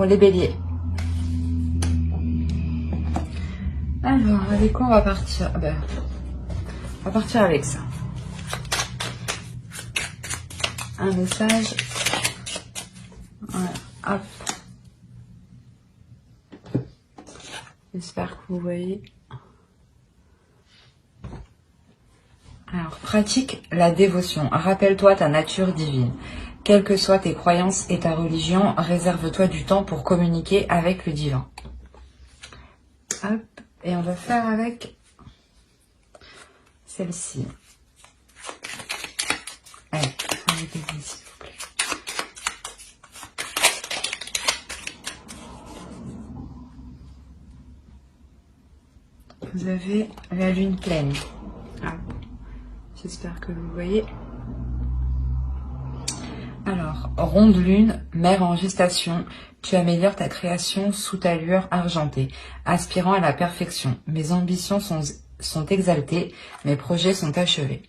pour les béliers. Alors, avec quoi on va partir? On va partir avec ça. Un message. Voilà, hop. J'espère que vous voyez. Alors, pratique la dévotion. Rappelle-toi ta nature divine. Quelles que soient tes croyances et ta religion, réserve-toi du temps pour communiquer avec le divin. Hop. Et on va faire avec celle-ci. Allez, arrêtez-vous, s'il vous plaît. Vous avez la lune pleine. Hop. J'espère que vous voyez. Alors, ronde lune, mère en gestation, tu améliores ta création sous ta lueur argentée, aspirant à la perfection. Mes ambitions sont exaltées, mes projets sont achevés.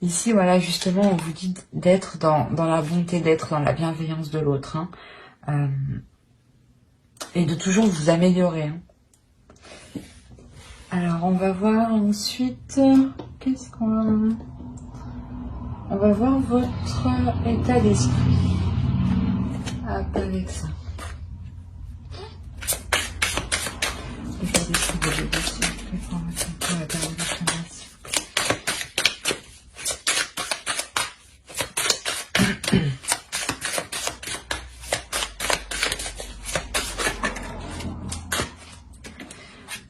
Ici, voilà, justement, on vous dit d'être dans la bonté, d'être dans la bienveillance de l'autre. Hein, et de toujours vous améliorer. Hein. Alors, on va voir ensuite, qu'est-ce qu'on... On va voir votre état d'esprit. Hop, avec ça. État d'esprit de bébé, s'il vous plaît, pour votre la période de chemin, s'il vous plaît.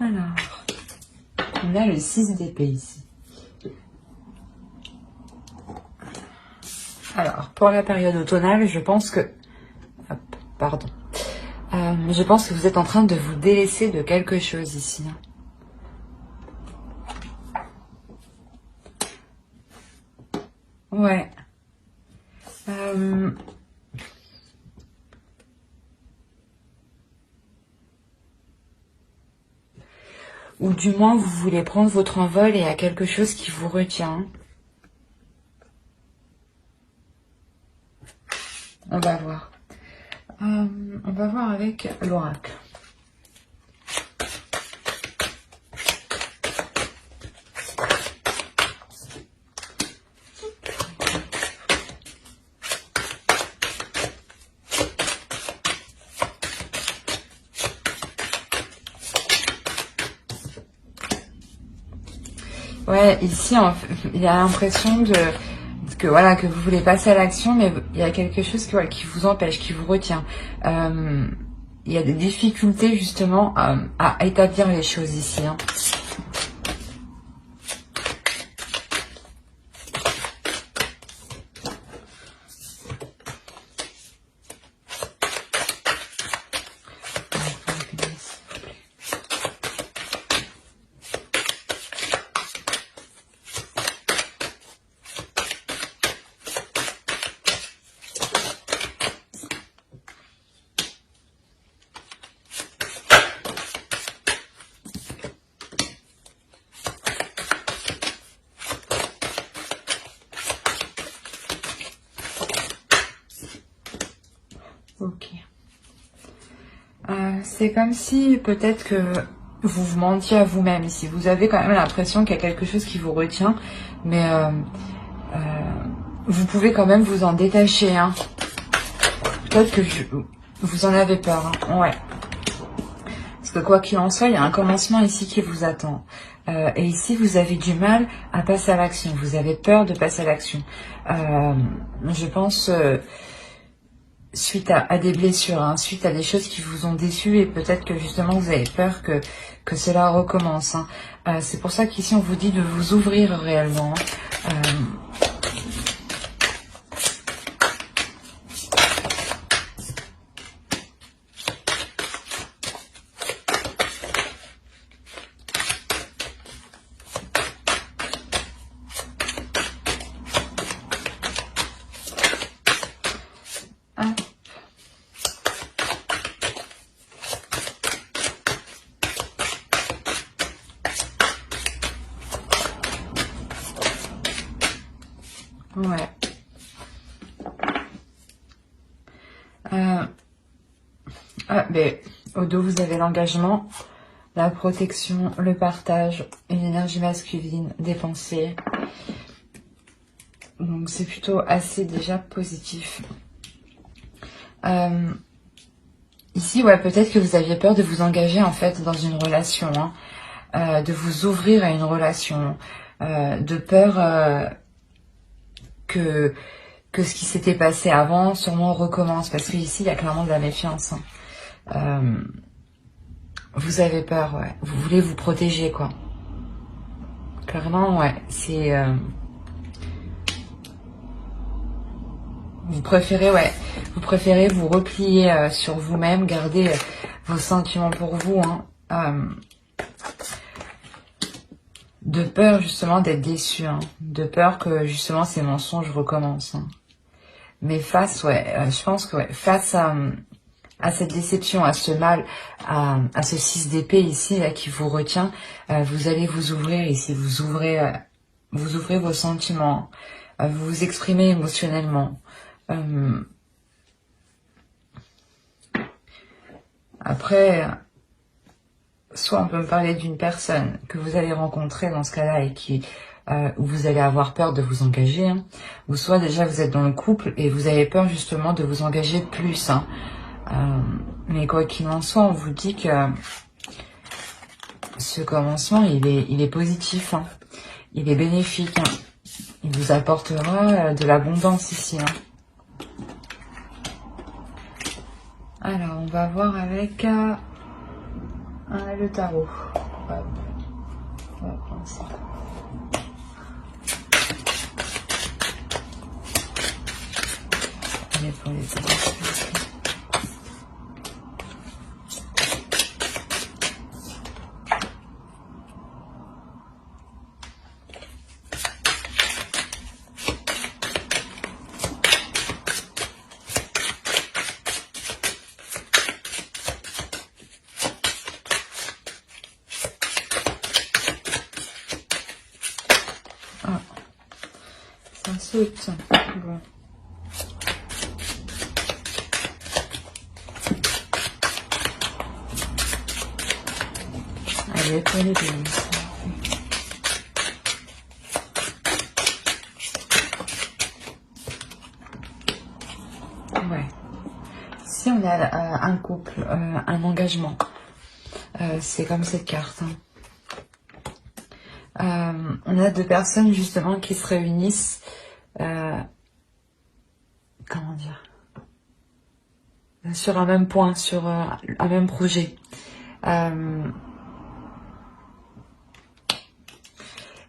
Alors, on a le 6 d'épée ici. Alors, pour la période automnale, je pense que... Hop, pardon. Je pense que vous êtes en train de vous délaisser de quelque chose ici. Ouais. Ou du moins, vous voulez prendre votre envol et il y a quelque chose qui vous retient. On va voir. On va voir avec l'oracle. Ouais, ici, il y a l'impression que voilà, que vous voulez passer à l'action, mais il y a quelque chose qui vous empêche, qui vous retient. Il y a des difficultés justement à établir les choses ici. Hein. Ok. C'est comme si peut-être que vous vous mentiez à vous-même. Si vous avez quand même l'impression qu'il y a quelque chose qui vous retient, mais vous pouvez quand même vous en détacher. Hein. Peut-être que vous en avez peur. Hein. Ouais. Parce que quoi qu'il en soit, il y a un commencement ici qui vous attend. Et ici, vous avez du mal à passer à l'action. Vous avez peur de passer à l'action. Je pense... suite à des blessures, hein, suite à des choses qui vous ont déçu et peut-être que justement vous avez peur que cela recommence. Hein. C'est pour ça qu'ici on vous dit de vous ouvrir réellement. Ouais. Mais au dos, vous avez l'engagement, la protection, le partage, une énergie masculine, des pensées. Donc, c'est plutôt assez déjà positif. Ici, ouais, peut-être que vous aviez peur de vous engager en fait dans une relation, hein, de vous ouvrir à une relation, de peur que ce qui s'était passé avant sûrement recommence, parce qu'ici, il y a clairement de la méfiance. Hein. Vous avez peur, ouais. Vous voulez vous protéger, quoi. Clairement, ouais. C'est... Vous préférez, ouais. Vous préférez vous replier sur vous-même, garder vos sentiments pour vous, hein. De peur, justement, d'être déçu, hein. De peur que, justement, ces mensonges recommencent, hein. Mais face, ouais, je pense que, ouais, face à cette déception, à ce mal, à ce 6 d'épée ici, là, qui vous retient, vous allez vous ouvrir ici, vous ouvrez vos sentiments, vous vous exprimez émotionnellement. Après, soit on peut me parler d'une personne que vous allez rencontrer dans ce cas-là et qui... où vous allez avoir peur de vous engager, hein, ou soit déjà vous êtes dans le couple et vous avez peur justement de vous engager plus, hein. Mais quoi qu'il en soit, on vous dit que ce commencement, il est positif, hein. Il est bénéfique, hein. Il vous apportera de l'abondance ici, hein. Alors, on va voir avec le tarot. Hop. On va prendre ça. Allez, pour les tarot. Ça saute. Bon. Allez, pour les deux. Ouais. Si on a un couple, un engagement, c'est comme cette carte, hein. On a deux personnes justement qui se réunissent, comment dire, sur un même point, sur un même projet.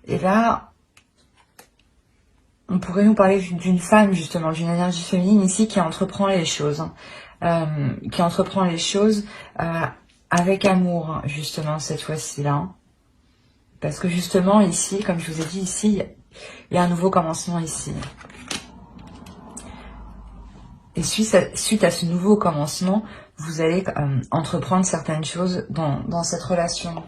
Et là, on pourrait nous parler d'une femme justement, d'une énergie féminine ici qui entreprend les choses, hein, qui entreprend les choses avec amour justement cette fois-ci-là. Hein. Parce que justement ici, comme je vous ai dit ici, il y a un nouveau commencement ici. Et suite à ce nouveau commencement, vous allez entreprendre certaines choses dans cette relation.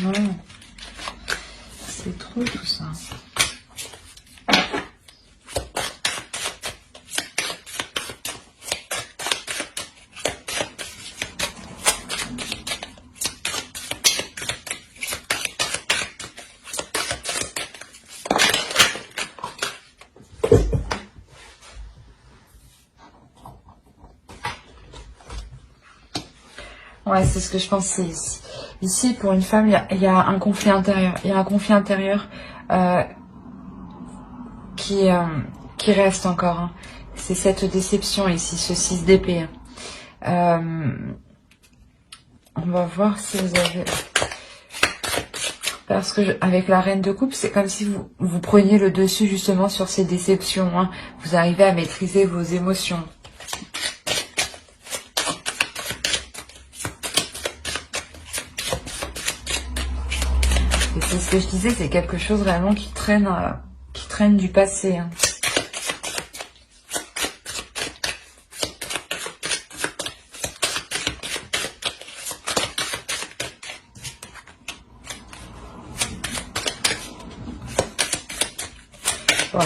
Non, c'est trop tout ça. Ouais, c'est ce que je pensais ici. Ici, pour une femme, il y a un conflit intérieur. Il y a un conflit intérieur qui reste encore. Hein. C'est cette déception ici, ce 6 d'épée. On va voir si vous avez... Parce que avec la reine de coupe, c'est comme si vous preniez le dessus justement sur ces déceptions. Hein. Vous arrivez à maîtriser vos émotions. Et c'est ce que je disais, c'est quelque chose vraiment qui traîne reine du passé. Hein. Ouais.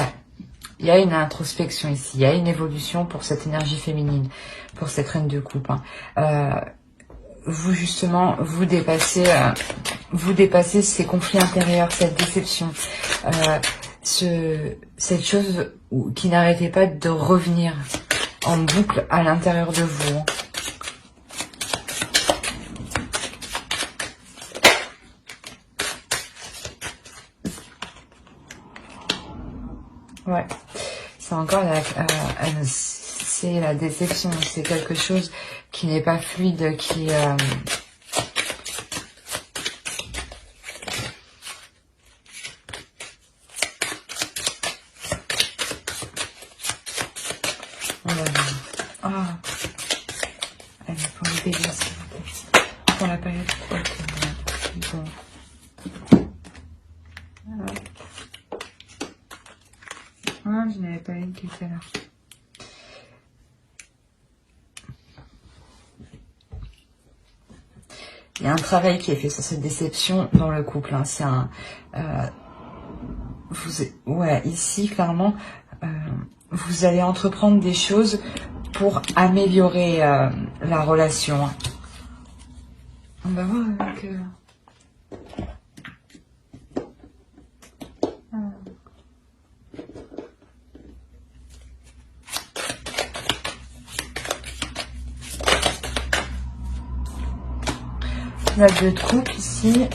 Il y a une introspection ici, il y a une évolution pour cette énergie féminine, pour cette reine de coupe. Hein. Vous justement, vous dépassez ces conflits intérieurs, cette déception, cette chose qui n'arrêtait pas de revenir en boucle à l'intérieur de vous. Hein. Ouais, c'est encore c'est la déception, c'est quelque chose qui n'est pas fluide, qui ah, allez, pour le délire, s'il vous plaît. Pour la période haute. Bon. Ah, je n'avais pas une qui était là. Il y a un travail qui est fait sur cette déception dans le couple. Hein. C'est un... ouais, ici, clairement, vous allez entreprendre des choses pour améliorer la relation. Hein. On va voir avec... La deux de coupe ici.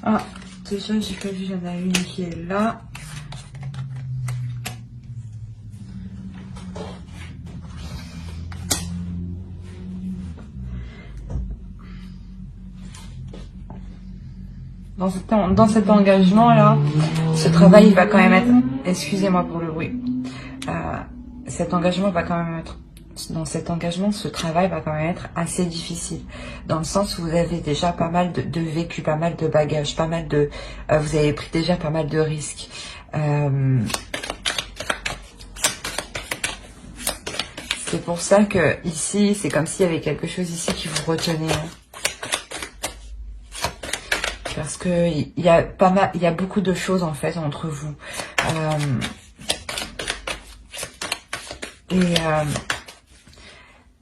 Ah, déjà, j'ai pas vu, il y en a une qui est là. Dans cet engagement-là, ce travail il va quand même être... Excusez-moi pour le bruit. Cet engagement va quand même être... Dans cet engagement, ce travail va quand même être assez difficile. Dans le sens où vous avez déjà pas mal de vécu, pas mal de bagages, pas mal de... vous avez pris déjà pas mal de risques. C'est pour ça que ici, c'est comme s'il y avait quelque chose ici qui vous retenait. Parce que il y a pas mal, il y a beaucoup de choses en fait entre vous.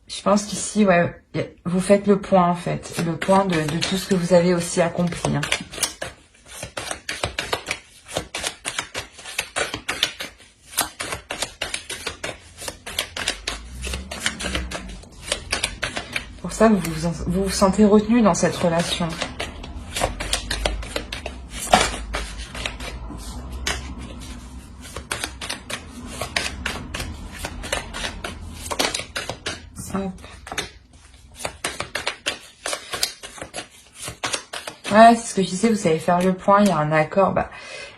Je pense qu'ici, ouais, vous faites le point en fait, le point de tout ce que vous avez aussi accompli. Hein. Pour ça, vous vous sentez retenu dans cette relation. Ouais, c'est ce que je disais, vous savez faire le point, il y a un accord, bah,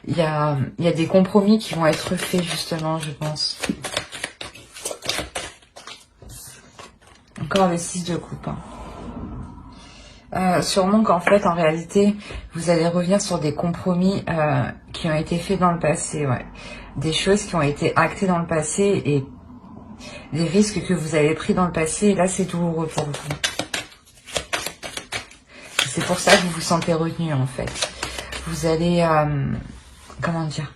il y a des compromis qui vont être faits justement, je pense. Encore le 6 de coupe. Hein. Sûrement qu'en fait, en réalité, vous allez revenir sur des compromis qui ont été faits dans le passé, ouais. Des choses qui ont été actées dans le passé et des risques que vous avez pris dans le passé, et là, c'est douloureux pour vous. C'est pour ça que vous vous sentez retenu, en fait. Vous allez... comment dire?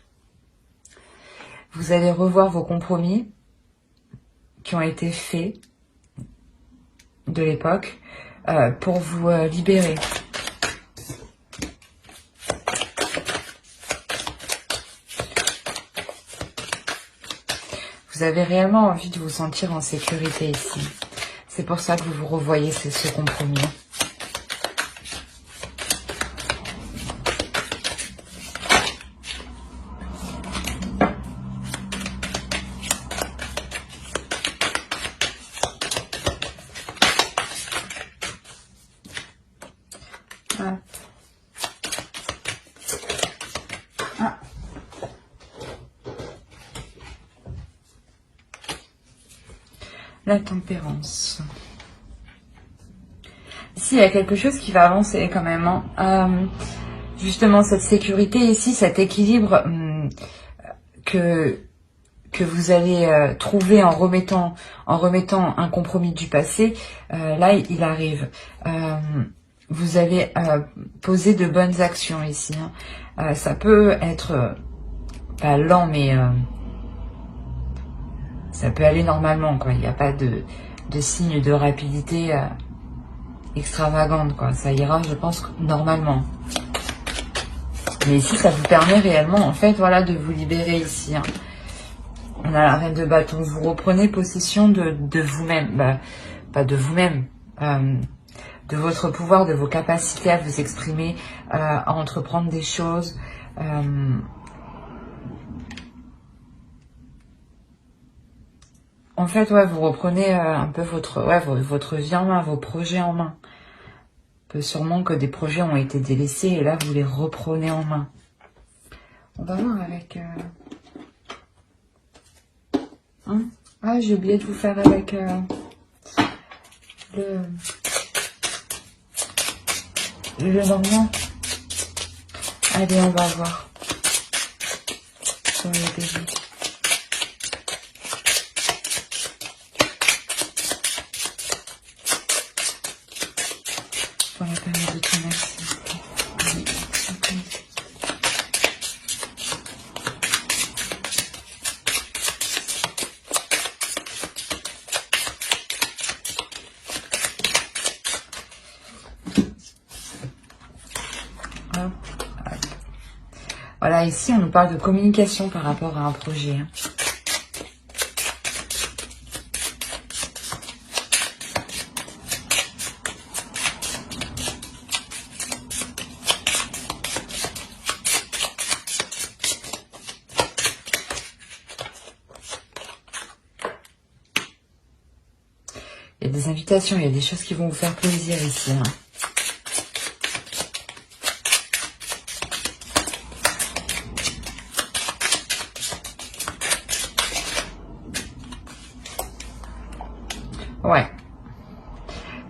Vous allez revoir vos compromis qui ont été faits de l'époque pour vous libérer. Vous avez réellement envie de vous sentir en sécurité ici. C'est pour ça que vous vous revoyez ce compromis. La tempérance. Ici, il y a quelque chose qui va avancer quand même. Hein. Justement, cette sécurité ici, cet équilibre que vous allez trouver en remettant un compromis du passé, là, il arrive. Vous allez poser de bonnes actions ici. Hein. Ça peut être pas lent, mais ça peut aller normalement, quoi. Il n'y a pas de signe de rapidité extravagante, quoi. Ça ira, je pense, normalement. Mais ici, ça vous permet réellement, en fait, voilà, de vous libérer ici. Hein. On a la reine de bâton. Vous reprenez possession de vous-même. Bah, pas de vous-même. De votre pouvoir, de vos capacités à vous exprimer, à entreprendre des choses. En fait, ouais, vous reprenez un peu votre vie en main, vos projets en main. Peu sûrement que des projets ont été délaissés et là, vous les reprenez en main. On va voir avec... Hein, ah, j'ai oublié de vous faire avec le normand. Allez, on va voir. Sur le début. Pour la période de ténacité. Voilà, ici, on nous parle de communication par rapport à un projet. Hein. Il y a des invitations, il y a des choses qui vont vous faire plaisir ici. Hein. Ouais.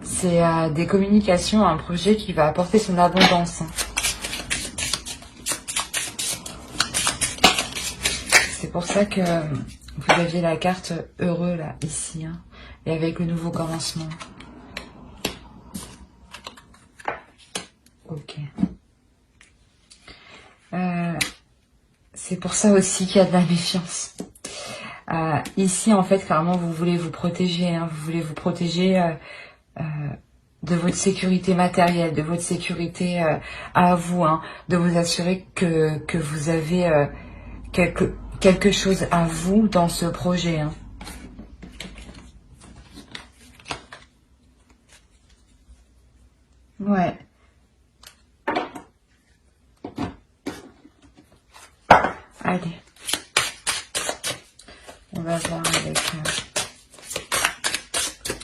C'est des communications, un projet qui va apporter son abondance. Hein. C'est pour ça que vous aviez la carte heureux là, ici. Hein, et avec le nouveau commencement. Ok. C'est pour ça aussi qu'il y a de la méfiance. Ici, en fait, clairement, vous voulez vous protéger. Hein, vous voulez vous protéger de votre sécurité matérielle, de votre sécurité à vous. Hein, de vous assurer que vous avez quelque chose à vous dans ce projet. Hein. Ouais. Allez. On va voir avec...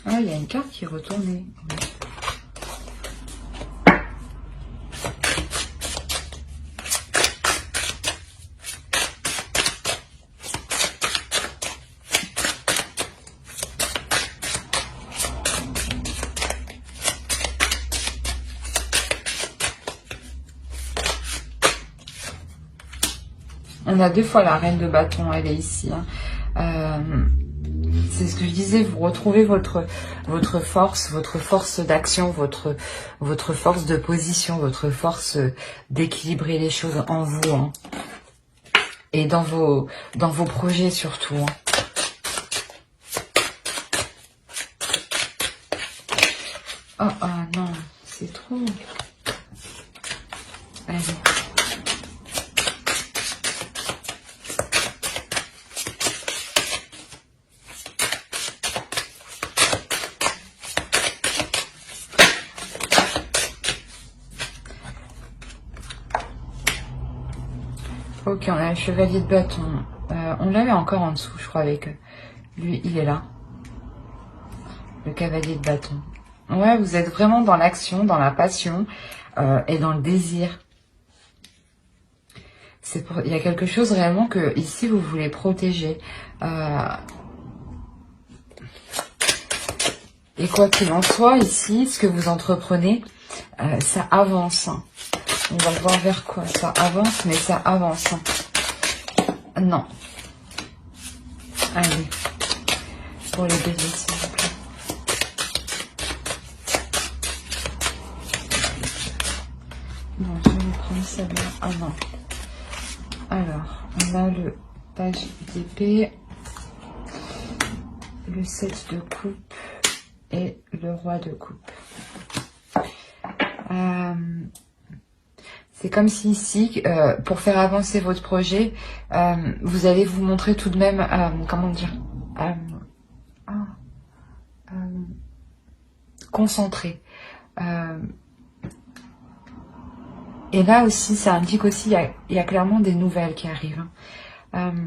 Ah, il y a une carte qui est retournée. On a deux fois la reine de bâton, elle est ici. Hein. C'est ce que je disais, vous retrouvez votre force d'action, votre force de position, votre force d'équilibrer les choses en vous. Hein. Et dans vos projets surtout. Hein. Oh non, c'est trop. Allez. Ok, on a le chevalier de bâton. On l'avait encore en dessous, je crois, avec lui. Il est là. Le cavalier de bâton. Ouais, vous êtes vraiment dans l'action, dans la passion et dans le désir. Il y a quelque chose réellement que ici vous voulez protéger. Et quoi qu'il en soit, ici, ce que vous entreprenez, ça avance. On va voir vers quoi ça avance, mais ça avance. Non. Allez. Pour les béliers, s'il vous plaît. Bon, je vais prendre celle-là. Ah non. Alors, on a le page d'épée, le 7 de coupe et le roi de coupe. C'est comme si ici, pour faire avancer votre projet, vous allez vous montrer tout de même, comment dire, concentré. Et là aussi, ça indique aussi, il y a clairement des nouvelles qui arrivent. On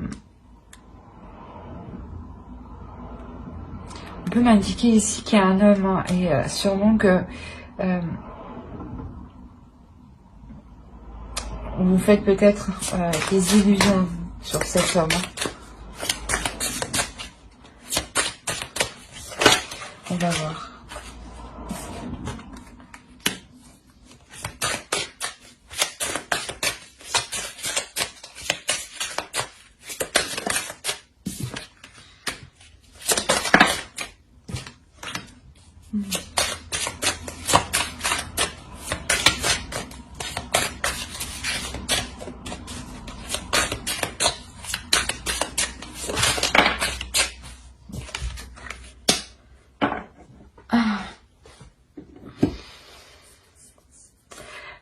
peut m'indiquer ici qu'il y a un homme, hein, et sûrement que vous faites peut-être des illusions sur cet homme. On va voir.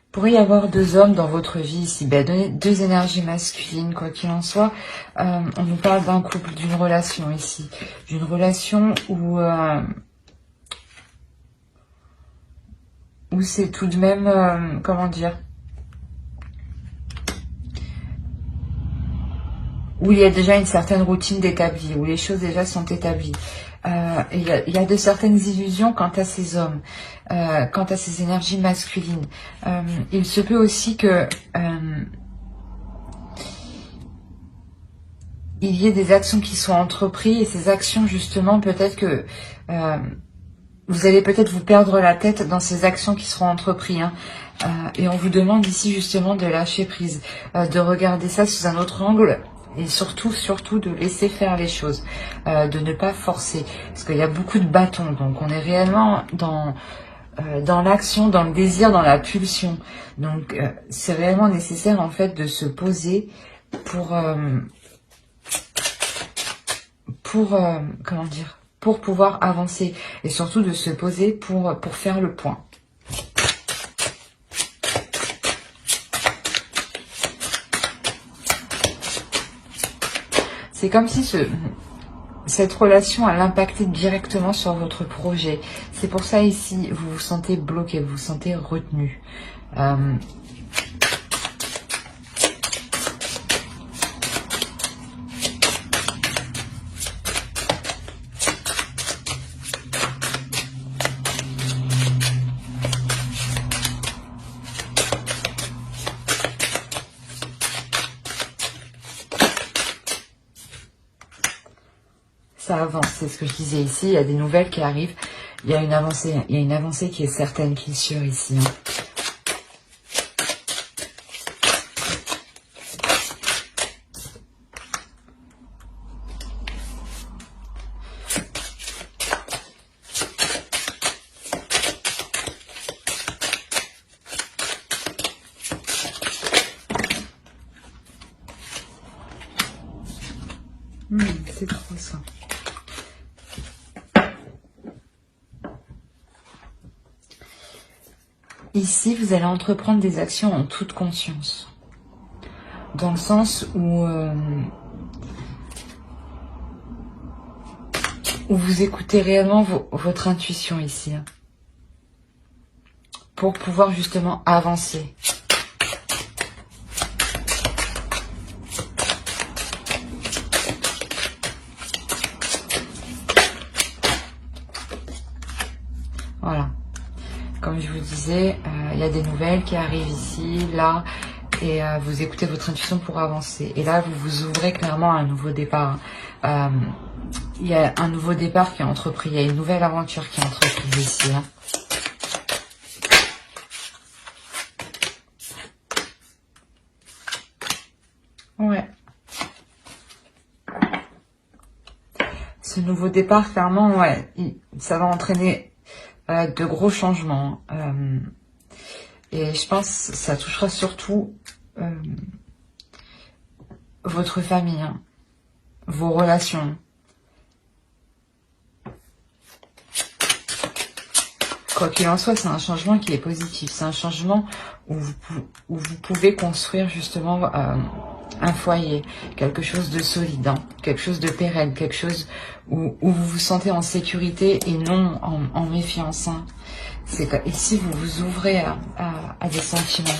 Il pourrait y avoir deux hommes dans votre vie ici, deux énergies masculines, quoi qu'il en soit. On nous parle d'un couple, d'une relation ici, d'une relation où c'est tout de même, comment dire, où il y a déjà une certaine routine d'établie, où les choses déjà sont établies. Il y a de certaines illusions quant à ces hommes, quant à ces énergies masculines. Il se peut aussi que il y ait des actions qui sont entreprises, et ces actions justement, peut-être que vous allez peut-être vous perdre la tête dans ces actions qui seront entreprises. Hein. Et on vous demande ici justement de lâcher prise, de regarder ça sous un autre angle. Et surtout de laisser faire les choses, de ne pas forcer. Parce qu'il y a beaucoup de bâtons, donc on est réellement dans l'action, dans le désir, dans la pulsion. Donc c'est réellement nécessaire en fait de se poser pour comment dire, pour pouvoir avancer. Et surtout de se poser pour faire le point. C'est comme si cette relation elle impactait directement sur votre projet. C'est pour ça ici, vous vous sentez bloqué, vous vous sentez retenu. Ça avance, c'est ce que je disais ici, il y a des nouvelles qui arrivent, il y a une avancée qui est certaine, qui est sûre ici. Hein. C'est trop ça. Ici, vous allez entreprendre des actions en toute conscience. Dans le sens où vous écoutez réellement votre intuition ici. Hein, pour pouvoir justement avancer. comme je vous disais, il y a des nouvelles qui arrivent ici, là, et vous écoutez votre intuition pour avancer. Et là, vous vous ouvrez clairement à un nouveau départ. Il y a un nouveau départ qui est entrepris, il y a une nouvelle aventure qui est entreprise ici. Hein. Ouais. Ce nouveau départ, clairement, ouais, ça va entraîner de gros changements. Et je pense que ça touchera surtout votre famille, hein, vos relations. Quoi qu'il en soit, c'est un changement qui est positif. C'est un changement où vous pouvez construire justement un foyer, quelque chose de solide, hein, quelque chose de pérenne, quelque chose où vous vous sentez en sécurité et non en méfiance. Hein. C'est que ici, vous vous ouvrez à des sentiments.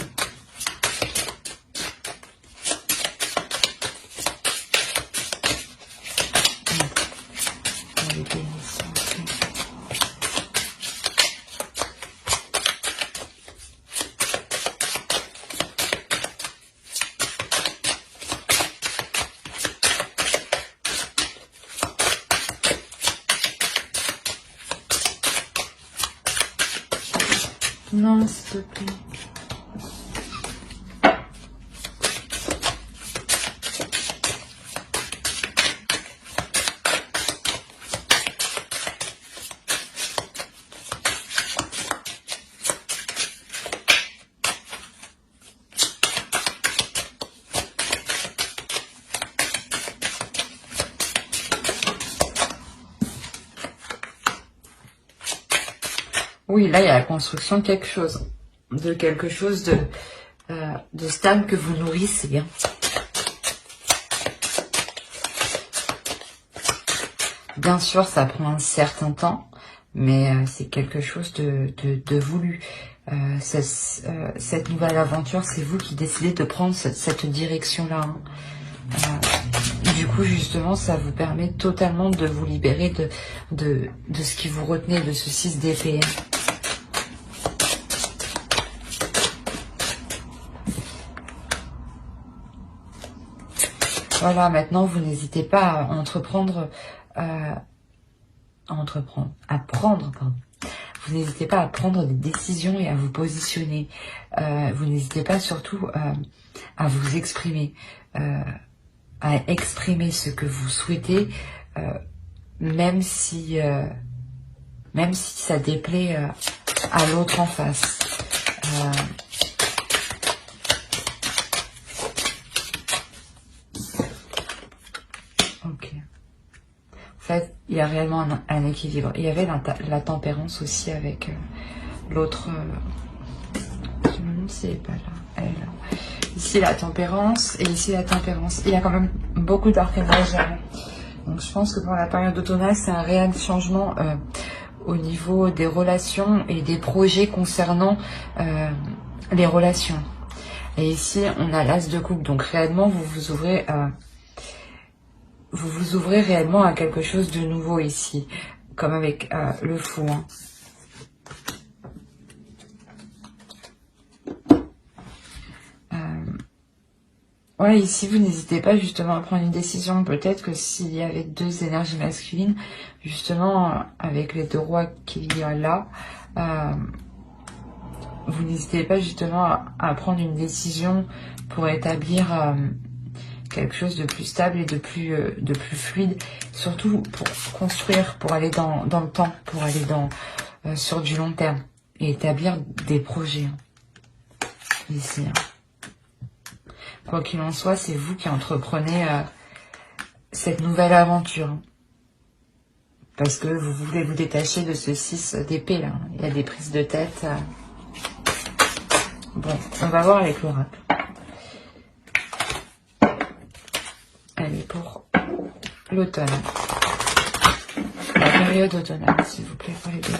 Non, s'il te plaît. Oui, là, il y a la construction de quelque chose. De quelque chose de stable que vous nourrissez. Hein. Bien sûr, ça prend un certain temps, mais c'est quelque chose de voulu. Cette nouvelle aventure, c'est vous qui décidez de prendre cette direction-là. Hein. Du coup, justement, ça vous permet totalement de vous libérer de ce qui vous retenait, de ce 6 d'épée. Voilà, maintenant, vous n'hésitez pas à entreprendre, Vous n'hésitez pas à prendre des décisions et à vous positionner. Vous n'hésitez pas surtout à vous exprimer, à exprimer ce que vous souhaitez, même si ça déplaît à l'autre en face. Ok. En fait, il y a réellement un équilibre. Il y avait la tempérance aussi avec l'autre. Je me demande si elle n'est pas là. Elle est là. Ici la tempérance et ici la tempérance. Il y a quand même beaucoup d'archénages. Donc je pense que pour la période automnale, c'est un réel changement au niveau des relations et des projets concernant les relations. Et ici, on a l'as de coupe. Donc réellement, vous vous ouvrez réellement à quelque chose de nouveau ici, comme avec le fou. Hein. Ouais, ici, vous n'hésitez pas justement à prendre une décision. Peut-être que s'il y avait 2 énergies masculines, justement, avec les 2 rois qu'il y a là, vous n'hésitez pas justement à prendre une décision pour établir quelque chose de plus stable et de plus fluide, surtout pour construire, pour aller dans le temps, pour aller sur du long terme et établir des projets. Hein. Ici. Hein. Quoi qu'il en soit, c'est vous qui entreprenez cette nouvelle aventure. Hein. Parce que vous voulez vous détacher de ce 6 d'épée là. Il y a des prises de tête. Bon, on va voir avec l'oracle. Allez, pour l'automne. La période automnale, s'il vous plaît, pour les béliers.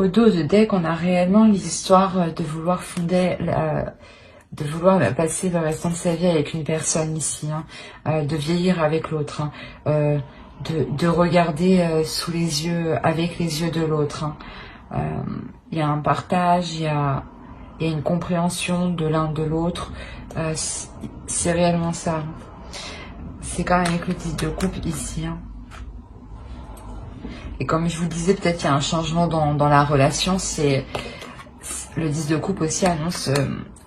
au dos de deck, on a réellement l'histoire de vouloir fonder, de vouloir passer le restant de sa vie avec une personne ici, hein, de vieillir avec l'autre, hein, de regarder sous les yeux, avec les yeux de l'autre. Hein. Il y a un partage, il y a une compréhension de l'un de l'autre. C'est réellement ça. C'est quand même avec le 10 de coupe ici. Hein. Et comme je vous disais, peut-être qu'il y a un changement dans la relation. Le 10 de coupe aussi annonce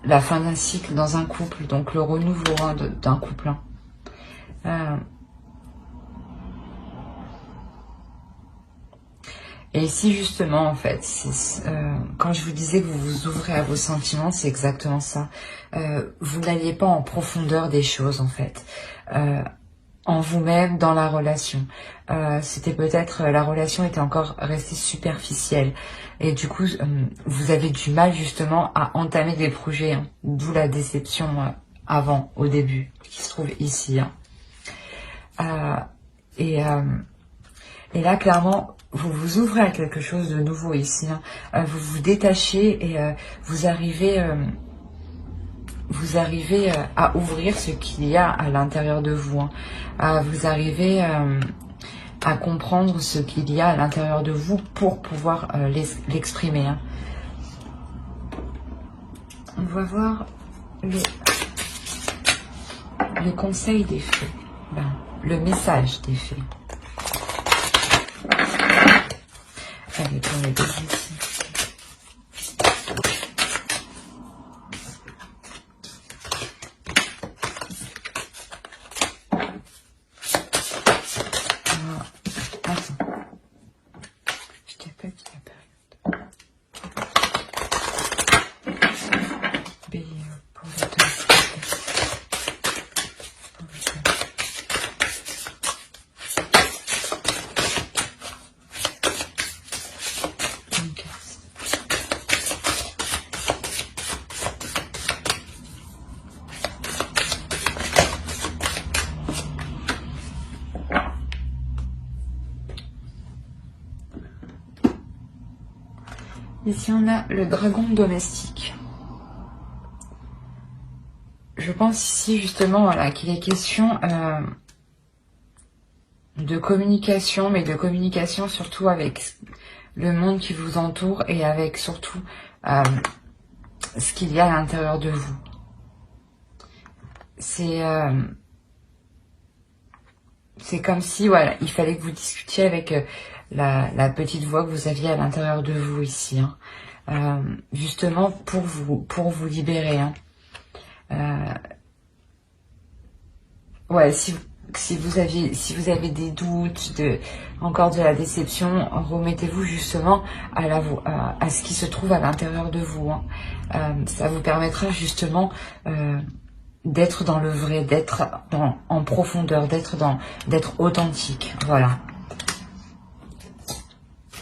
la fin d'un cycle dans un couple. Donc le renouveau hein, d'un couple. Hein. Et ici, justement, en fait, quand je vous disais que vous vous ouvrez à vos sentiments, c'est exactement ça. Vous n'alliez pas en profondeur des choses, en fait. En vous-même, dans la relation. C'était peut-être, la relation était encore restée superficielle. Et du coup, vous avez du mal, justement, à entamer des projets. Hein, d'où la déception avant, au début, qui se trouve ici. Hein. Et là, clairement, vous vous ouvrez à quelque chose de nouveau ici. Hein. Vous vous détachez et vous arrivez à ouvrir ce qu'il y a à l'intérieur de vous. Hein. Vous arrivez à comprendre ce qu'il y a à l'intérieur de vous pour pouvoir l'exprimer. Hein. On va voir le conseil des fées. Le message des fées. Allez, pour les deux ici. Attends. Je t'appelle, Bélier, pour les deux. Ici, on a le dragon domestique. Je pense ici, justement, voilà, qu'il est question de communication, mais de communication surtout avec le monde qui vous entoure et avec surtout ce qu'il y a à l'intérieur de vous. C'est comme si, voilà, il fallait que vous discutiez avec la petite voix que vous aviez à l'intérieur de vous ici, hein. Justement pour vous libérer. Hein. Ouais, si vous avez des doutes, encore de la déception, remettez-vous justement à ce qui se trouve à l'intérieur de vous. Hein. Ça vous permettra justement d'être dans le vrai, d'être en profondeur, d'être authentique. Voilà.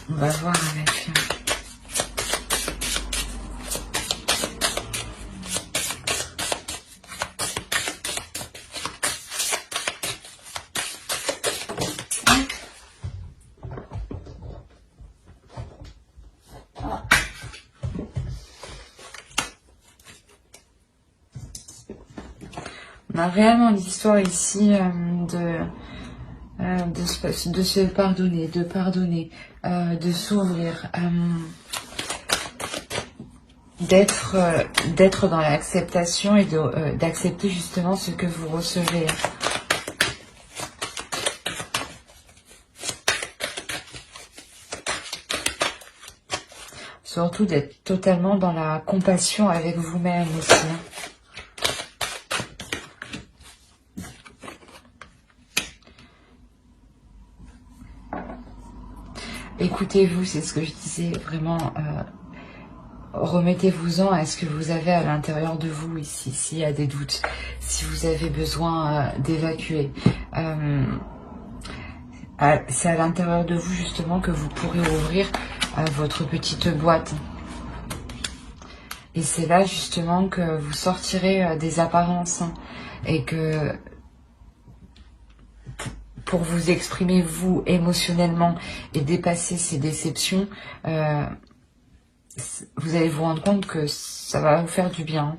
On va voir avec... On a réellement l'histoire ici de se pardonner, de s'ouvrir, d'être dans l'acceptation et d'accepter justement ce que vous recevez. Surtout d'être totalement dans la compassion avec vous-même aussi. Écoutez-vous, c'est ce que je disais, vraiment, remettez-vous-en à ce que vous avez à l'intérieur de vous ici, s'il y a des doutes, si vous avez besoin d'évacuer. C'est à l'intérieur de vous justement que vous pourrez ouvrir votre petite boîte. Et c'est là justement que vous sortirez des apparences hein, et que... pour vous exprimer vous émotionnellement et dépasser ces déceptions, vous allez vous rendre compte que ça va vous faire du bien.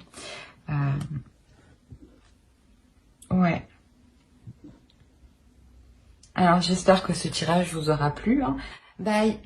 Ouais. Alors, j'espère que ce tirage vous aura plu. Hein. Bye.